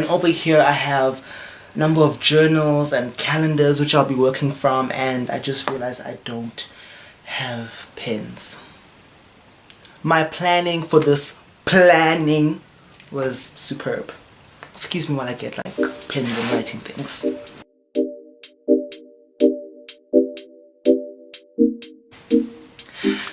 And over here I have a number of journals and calendars which I'll be working from, and I just realized I don't have pens. My planning for this planning was superb. Excuse me while I get like pens and writing things.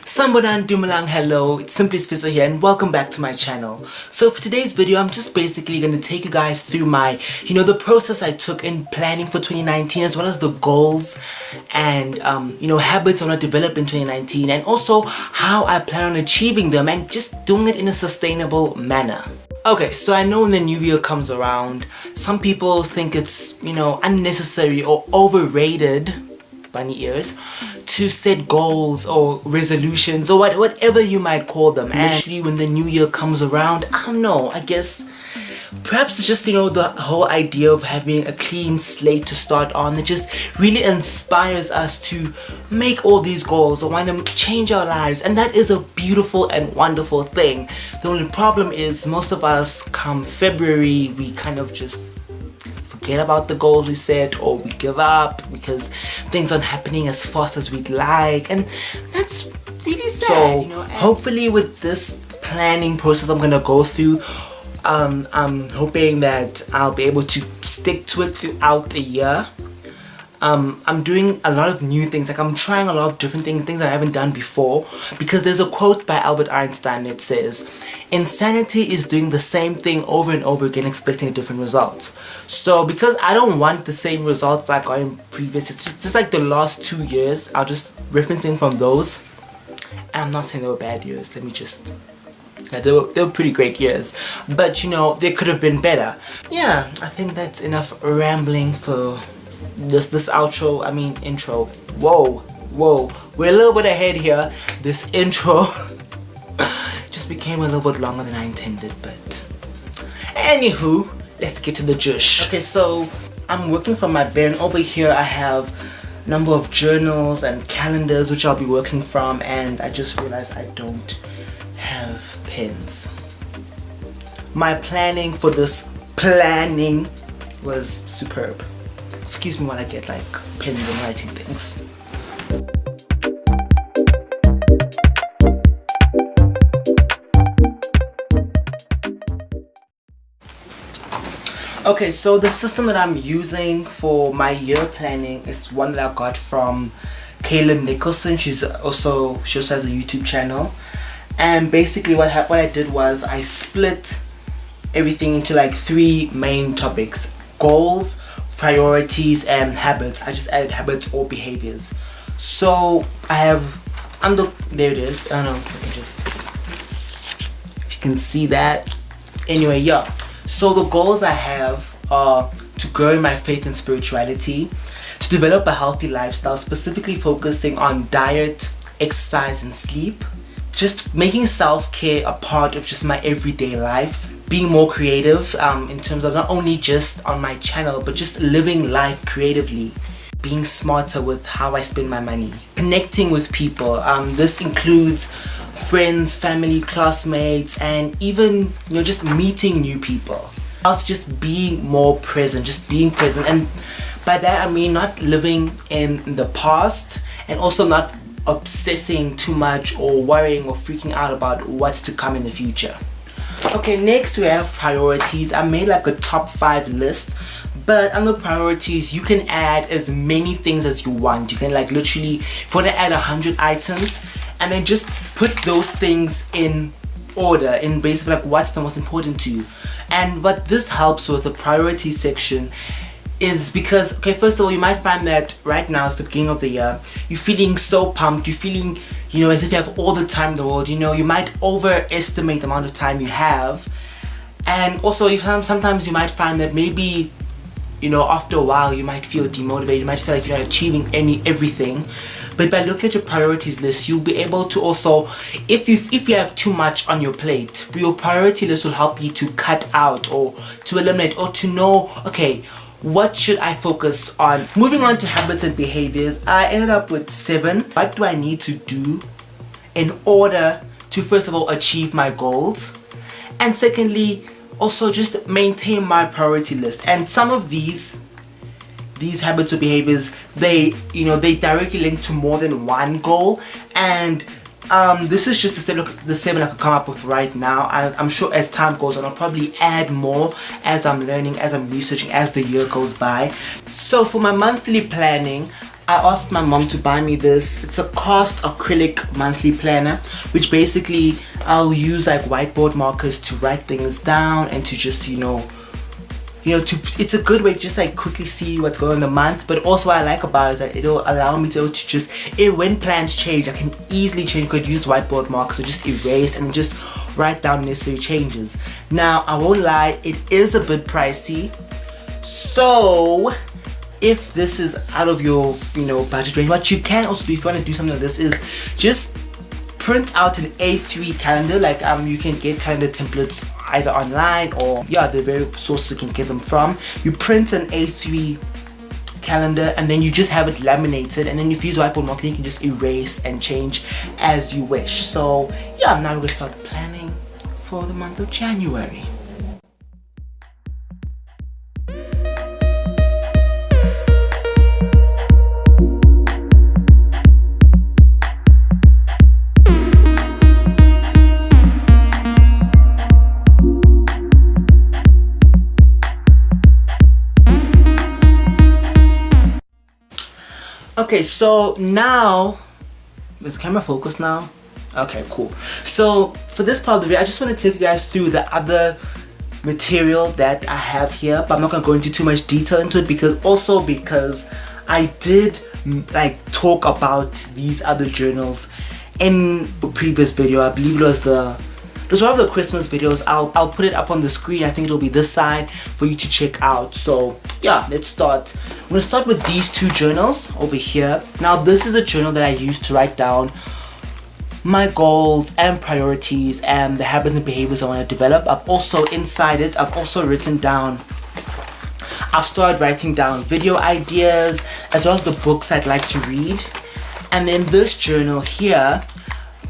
Sambadan Dumalang, hello, it's simply Sifiso here and welcome back to my channel. So for today's video, I'm just basically going to take you guys through my, the process I took in planning for 2019, as well as the goals and, habits I want to develop in 2019, and also how I plan on achieving them and just doing it in a sustainable manner. Okay, so I know when the new year comes around, some people think it's, unnecessary or overrated, bunny ears, to set goals or resolutions or whatever you might call them. And actually when the new year comes around, I don't know, I guess perhaps it's just, the whole idea of having a clean slate to start on that just really inspires us to make all these goals or want to change our lives, and that is a beautiful and wonderful thing. The only problem is most of us come February, we kind of just forget about the goals we set, or we give up because things aren't happening as fast as we'd like, and that's really sad. So hopefully with this planning process I'm gonna go through, I'm hoping that I'll be able to stick to it throughout the year. I'm doing a lot of new things, like I'm trying a lot of different things I haven't done before, because there's a quote by Albert Einstein that says, insanity is doing the same thing over and over again expecting a different result. So because I don't want the same results I got in previous, it's just like the last 2 years, I'll just referencing from those. And I'm not saying they were bad years, let me just, they were pretty great years, but they could have been better. Yeah, I think that's enough rambling for this intro. Whoa, we're a little bit ahead here. This intro just became a little bit longer than I intended, but anywho, let's get to the jush. Okay, so I'm working from my bed, and over here I have a number of journals and calendars which I'll be working from, and I just realized I don't have pens. My planning for this planning was superb. Excuse me while I get like pens and writing things. Okay, so the system that I'm using for my year planning is one that I got from Kaylin Nicholson. She also has a YouTube channel, and basically what I did was I split everything into like 3 main topics: goals, priorities, and habits. I just added habits or behaviors. So I have there it is. I don't know if you can see that. Anyway, yeah. So the goals I have are to grow in my faith and spirituality, to develop a healthy lifestyle, specifically focusing on diet, exercise, and sleep, just making self-care a part of just my everyday life, being more creative in terms of not only just on my channel but just living life creatively, being smarter with how I spend my money, connecting with people. This includes friends, family, classmates, and even just meeting new people. Also just being more present, just being present, and by that I mean not living in the past, and also not obsessing too much or worrying or freaking out about what's to come in the future. Okay, next we have priorities. I made like a top 5 list, but under priorities you can add as many things as you want. You can like literally, if you want to add 100 items, and then just put those things in order, in basically like what's the most important to you. And what this helps with the priority section is because, okay, first of all, you might find that right now it's the beginning of the year, you're feeling so pumped, you're feeling, as if you have all the time in the world. You might overestimate the amount of time you have, and also sometimes you might find that maybe, after a while you might feel demotivated, you might feel like you're not achieving everything. But by looking at your priorities list, you'll be able to also, if you have too much on your plate, your priority list will help you to cut out or to eliminate or to know, okay, what should I focus on? Moving on to habits and behaviors, I ended up with 7. What do I need to do in order to, first of all, achieve my goals? And secondly, also just maintain my priority list. And some of these habits or behaviors, they directly link to more than one goal. And this is just the seven I could come up with right now. I'm sure as time goes on, I'll probably add more as I'm learning, as I'm researching, as the year goes by. So for my monthly planning, I asked my mom to buy me this. It's a cast acrylic monthly planner, which basically I'll use like whiteboard markers to write things down and to just it's a good way to just like quickly see what's going on in the month. But also what I like about it is that it'll allow me to just, when plans change, I can easily change. Could use whiteboard markers or just erase and just write down necessary changes. Now I won't lie, it is a bit pricey, so if this is out of your budget range, what you can also do if you want to do something like this is just print out an A3 calendar. Like you can get calendar templates either online or the various sources you can get them from. You print an A3 calendar and then you just have it laminated, and then if you use whiteboard marker you can just erase and change as you wish. So now we're gonna start planning for the month of January. Okay, so now, is the camera focused now? Okay, cool. So for this part of the video, I just want to take you guys through the other material that I have here, but I'm not going to go into too much detail into it because I did talk about these other journals in a previous video. I believe it was one of the Christmas videos. I'll put it up on the screen. I think it'll be this side for you to check out. So let's start. I'm gonna start with these two journals over here. Now this is a journal that I use to write down my goals and priorities and the habits and behaviors I want to develop. I've also started writing down video ideas as well as the books I'd like to read. And then this journal here,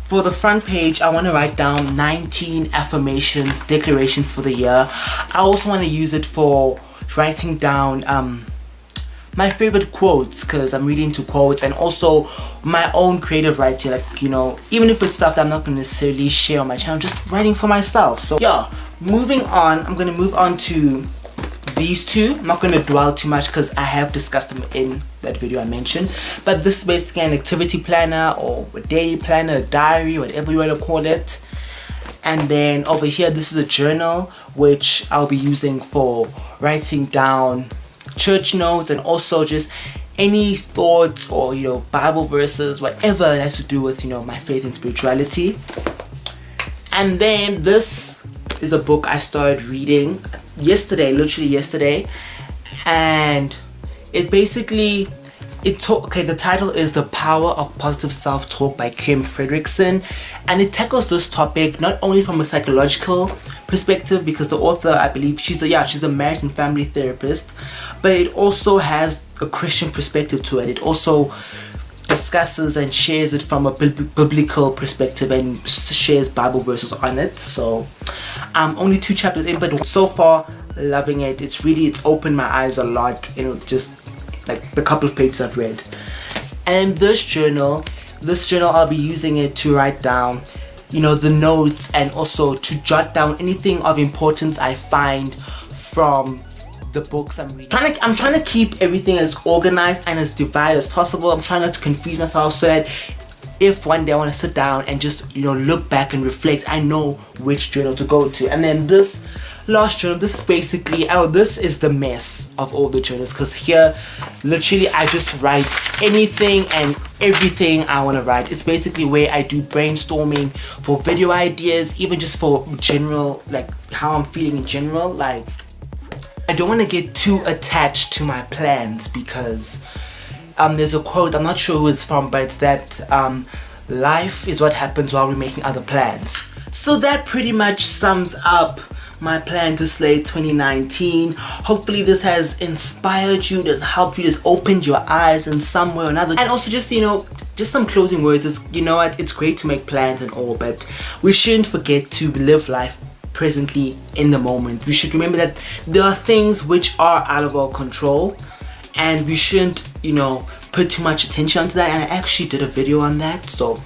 for the front page, I want to write down 19 affirmations, declarations for the year. I also want to use it for writing down my favorite quotes, because I'm really into quotes, and also my own creative writing, even if it's stuff that I'm not going to necessarily share on my channel, just writing for myself. So moving on, I'm going to move on to these two. I'm not going to dwell too much because I have discussed them in that video I mentioned, but this is basically an activity planner or a daily planner, a diary, whatever you want to call it. And then over here, this is a journal which I'll be using for writing down church notes and also just any thoughts or Bible verses, whatever it has to do with my faith and spirituality. And then this is a book I started reading literally yesterday, and it basically the title is The Power of Positive Self-Talk by Kim Frederickson, and it tackles this topic not only from a psychological perspective, because the author, I believe she's a marriage and family therapist, but it also has a Christian perspective to it. It also discusses and shares it from a biblical perspective and shares Bible verses on it. So I'm only 2 chapters in, but so far loving it. It's opened my eyes a lot in just like the couple of pages I've read. And this journal I'll be using it to write down the notes and also to jot down anything of importance I find from the books I'm reading. I'm trying to keep everything as organized and as divided as possible. I'm trying not to confuse myself, so that if one day I want to sit down and just look back and reflect, I know which journal to go to. And then this last journal, this is basically this is the mess of all the journals, because here literally I just write anything and everything I want to write. It's basically where I do brainstorming for video ideas, even just for general, like how I'm feeling in general. Like, I don't want to get too attached to my plans, because there's a quote, I'm not sure who it's from, but it's that life is what happens while we're making other plans. So that pretty much sums up my plan to slay 2019. Hopefully this has inspired you, has helped you, has opened your eyes in some way or another. And also just just some closing words is, it's great to make plans and all, but we shouldn't forget to live life presently in the moment. We should remember that there are things which are out of our control, and we shouldn't, you know, put too much attention to that. And I actually did a video on that, so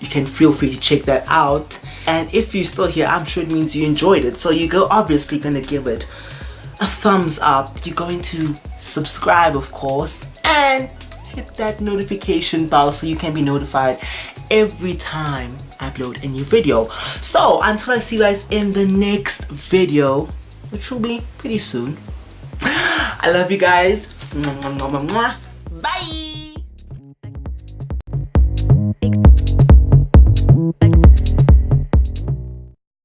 you can feel free to check that out. And if you're still here, I'm sure it means you enjoyed it, so you're obviously gonna give it a thumbs up. You're going to subscribe, of course, and hit that notification bell so you can be notified every time I upload a new video. So until I see you guys in the next video, which will be pretty soon, I love you guys. Bye.